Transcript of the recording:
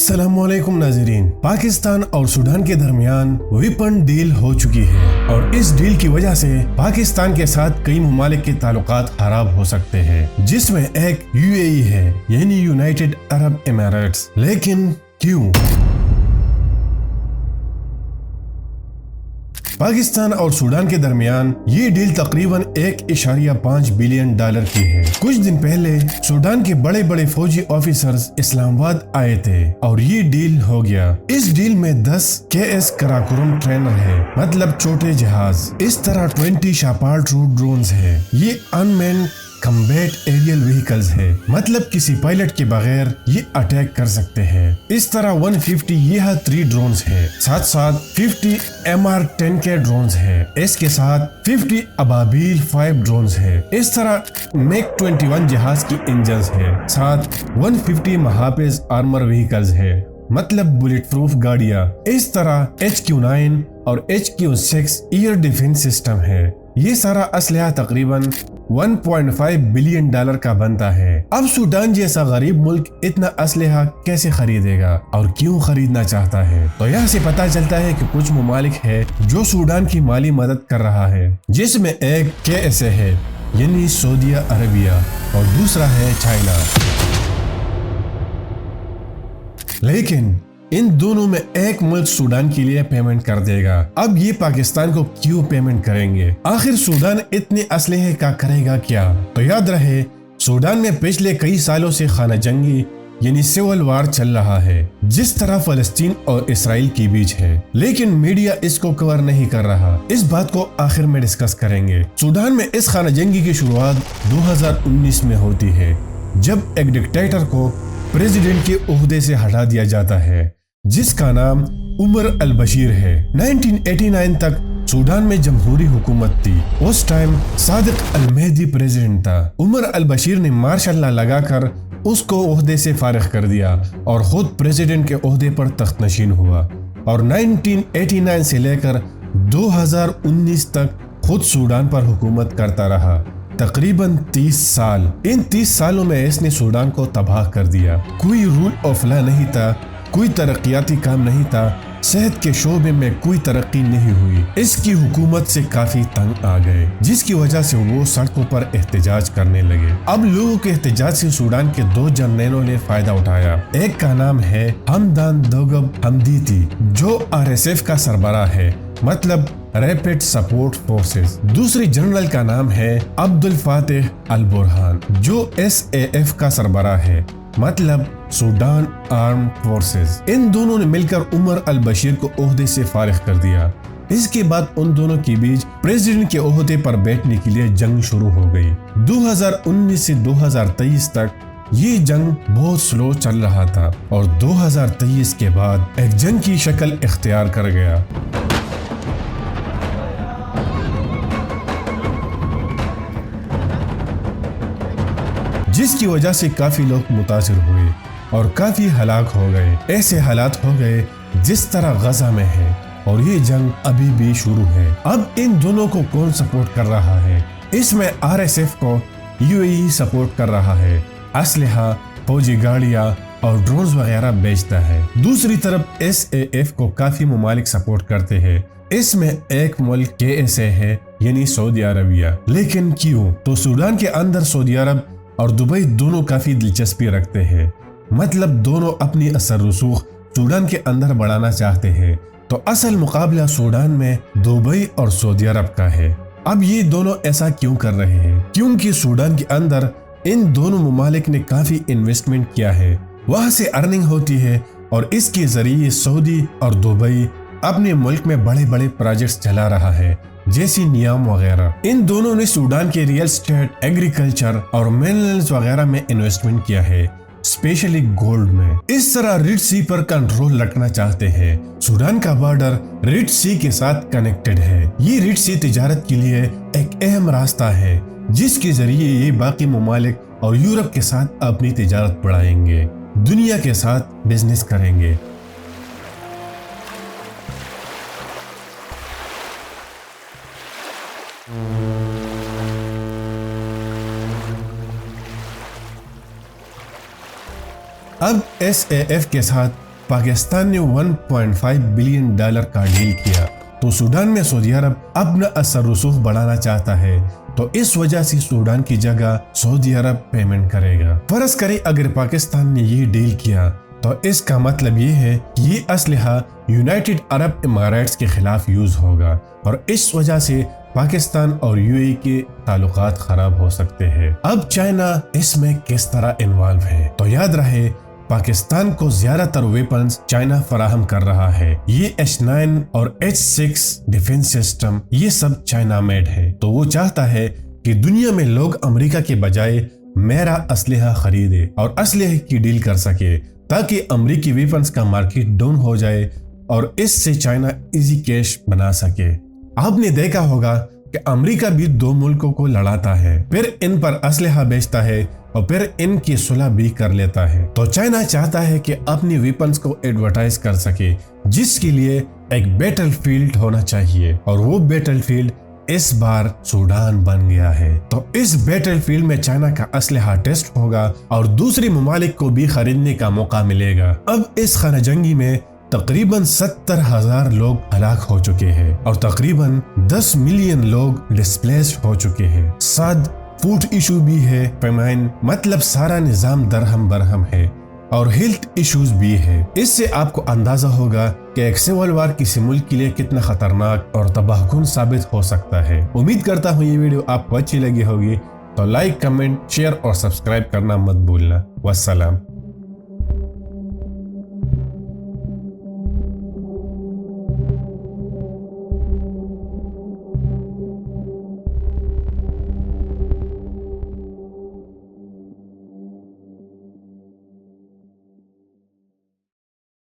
अस्सलाम वालेकुम नाज़रीन। पाकिस्तान और सूडान के दरमियान वेपन डील हो चुकी है और इस डील की वजह से पाकिस्तान के साथ कई ममालिक के ताल्लुकात खराब हो सकते हैं, जिसमें एक यूएई है यानी यूनाइटेड अरब एमिरेट्स। लेकिन क्यों? पाकिस्तान और सूडान के दरमियान ये डील तकरीबन $1.5 बिलियन की है। कुछ दिन पहले सूडान के बड़े बड़े फौजी ऑफिसर्स इस्लामाबाद आए थे और ये डील हो गया। इस डील में 10 KS कराकोरम ट्रेनर है, मतलब छोटे जहाज। इस तरह 20 शापाल्ड रूट ड्रोन्स है। ये अनमैन्ड कम्बैट एरियल व्हीकल्स है, मतलब किसी पायलट के बगैर ये अटैक कर सकते हैं। इस तरह 150 यह 3 ड्रोन्स है, साथ साथ 50 MR-10 के ड्रोन्स है। इसके साथ 50 अबाबील 5 ड्रोन्स है। इस तरह मैक 21 जहाज की इंजन्स है, साथ 150 महाफिज आर्मर व्हीकल्स है, मतलब बुलेट प्रूफ गाड़ियाँ। इस तरह HQ-9 और HQ-6 एयर डिफेंस सिस्टम है। ये सारा असलहा तकरीबन $1.5 बिलियन का बनता है। अब सूडान जैसा गरीब मुल्क इतना असलहा कैसे खरीदेगा और क्यों खरीदना चाहता है? तो यहाँ से पता चलता है कि कुछ ममालिक है जो सूडान की माली मदद कर रहा है, जिसमें एक KSA है यानी सऊदी अरबिया और दूसरा है चाइना। लेकिन इन दोनों में एक मुल्क सूडान के लिए पेमेंट कर देगा। अब ये पाकिस्तान को क्यों पेमेंट करेंगे? आखिर सूडान इतने असलहे का करेगा क्या? तो याद रहे, सूडान में पिछले कई सालों से खाना जंगी यानी सिविल वार चल रहा है, जिस तरह फलस्तीन और इसराइल के बीच है। लेकिन मीडिया इसको कवर नहीं कर रहा। इस बात को आखिर में डिस्कस करेंगे। सूडान में इस खाना जंगी की शुरुआत 2019 में होती है, जब एक डिक्टेटर को प्रेसिडेंट के ओहदे से हटा दिया जाता है, जिसका नाम उमर अल बशीर है। 1989 तक सूडान में जमहूरी हुकूमत थी। उस टाइम सादिक अल मेहदी प्रेसिडेंट था। उमर अल बशीर ने मार्शल लॉ लगाकर उसको ओहदे से फारिग कर दिया और खुद प्रेसिडेंट के ओहदे पर तख्तनशीन हुआ और 1989 से लेकर 2019 तक खुद सूडान पर हुकूमत करता रहा, तकरीबन 30 साल। इन 30 सालों में इसने सूडान को तबाह कर दिया। कोई रूल ऑफ लॉ नहीं था, कोई तरक्याती काम नहीं था, सेहत के शोबे में कोई तरक्की नहीं हुई। इसकी हुकूमत से काफी तंग आ गए, जिसकी वजह से वो सड़कों पर एहतजाज करने लगे। अब लोगों के एहतजाज से सूडान के 2 जर्नलों ने फायदा उठाया। एक का नाम है हमदान दोगब हमदीती, जो RSF का सरबराह है, मतलब रैपिड सपोर्ट फोर्सेस। दूसरी जनरल का नाम है अब्दुल फातिह अल बुरहान, जो SAF का सरबराह है, मतलब सूडान आर्म फोर्सेस। इन दोनों ने मिलकर उमर अल बशीर को ओहदे से फारिग कर दिया। इसके बाद उन दोनों के बीच प्रेसिडेंट के ओहदे पर बैठने के लिए जंग शुरू हो गई। 2019 से 2023 तक ये जंग बहुत स्लो चल रहा था और 2023 के बाद एक जंग की शक्ल इख्तियार कर गया। जिसकी वजह से काफी लोग मुतासिर हुए और काफी हलाक हो गए। ऐसे हालात हो गए जिस तरह गजा में है और ये जंग अभी भी शुरू है। अब इन दोनों को कौन सपोर्ट कर रहा है? इसमें RSF को UAE सपोर्ट कर रहा है, असलहा, फौजी गाड़ियाँ और ड्रोन्स वगैरह बेचता है। दूसरी तरफ SAF को काफी ममालिक सपोर्ट करते हैं। इसमें एक मुल्क KSA है यानी सऊदी अरबिया। लेकिन क्यों? तो सूडान के अंदर सऊदी अरब और दुबई दोनों काफी दिलचस्पी रखते हैं, मतलब दोनों अपनी असर रसूख सूडान के अंदर बढ़ाना चाहते हैं। तो असल मुकाबला सूडान में दुबई और सऊदी अरब का है। अब ये दोनों ऐसा क्यों कर रहे हैं? क्योंकि सूडान के अंदर इन दोनों ममालिक ने काफी इन्वेस्टमेंट किया है, वहां से अर्निंग होती है और इसके जरिए सऊदी और दुबई अपने मुल्क में बड़े बड़े प्रोजेक्ट्स चला रहा है, जैसी नियाम वगैरह। इन दोनों ने सूडान के रियल एस्टेट, एग्रीकल्चर और मिनरल्स वगैरह में इन्वेस्टमेंट किया है, स्पेशली गोल्ड में। इस तरह रेड सी पर कंट्रोल रखना चाहते हैं। सूडान का बॉर्डर रेड सी के साथ कनेक्टेड है। ये रेड सी तिजारत के लिए एक अहम रास्ता है, जिसके जरिए ये बाकी ममालिक और यूरोप के साथ अपनी तिजारत बढ़ाएंगे, दुनिया के साथ बिजनेस करेंगे। अब SAF के साथ पाकिस्तान ने 1.5 बिलियन डॉलर का डील किया। तो सूडान में सऊदी अरब अपना असर रसूख बढ़ाना चाहता है, तो इस वजह से सूडान की जगह सऊदी अरब पेमेंट करेगा। फर्ज करें अगर पाकिस्तान ने ये डील किया तो इसका मतलब ये है कि ये असलहा यूनाइटेड अरब इमाराट्स के खिलाफ यूज होगा और इस वजह से पाकिस्तान और यूएई के ताल्लुकात खराब हो सकते हैं। अब चाइना इसमें किस तरह इन्वॉल्व है, तो याद रहे पाकिस्तान को ज्यादातर वेपन्स चाइना फराहम कर रहा है। ये H9 और H6 डिफेंस सिस्टम ये सब चाइना मेड है, तो वो चाहता है कि दुनिया में लोग अमेरिका के बजाय मेरा असलहा खरीदे और असलहे की डील कर सके, ताकि अमेरिकी वेपन्स का मार्केट डाउन हो जाए और इससे चाइना इजी कैश बना सके। आपने देखा होगा कि अमेरिका भी दो मुल्कों को लड़ाता है, फिर इन पर असलहा बेचता है और फिर इनकी सुलह भी कर लेता है। तो चाइना चाहता है कि अपनी वेपन्स को एडवर्टाइज कर सके, जिसके लिए एक बैटल फील्ड होना चाहिए और वो बैटल फील्ड इस बार सूडान बन गया है। तो इस बैटल फील्ड में चाइना का असलहा टेस्ट होगा और दूसरे ममालिक को भी खरीदने का मौका मिलेगा। अब इस खाना जंगी में तकरीबन 70,000 लोग हलाक हो चुके हैं और तकरीबन 10 मिलियन लोग डिस्प्लेस्ड हो चुके हैं। साथ फूड इशू भी है, फेमाइन मतलब सारा निजाम दरहम बरहम है और हेल्थ इश्यूज भी है। इससे आपको अंदाजा होगा कि एक सिविल वार किसी मुल्क के लिए कितना खतरनाक और तबाहकुन साबित हो सकता है। उम्मीद करता हूँ ये वीडियो आपको अच्छी लगी होगी, तो लाइक, कमेंट, शेयर और सब्सक्राइब करना मत भूलना। वस्सलाम।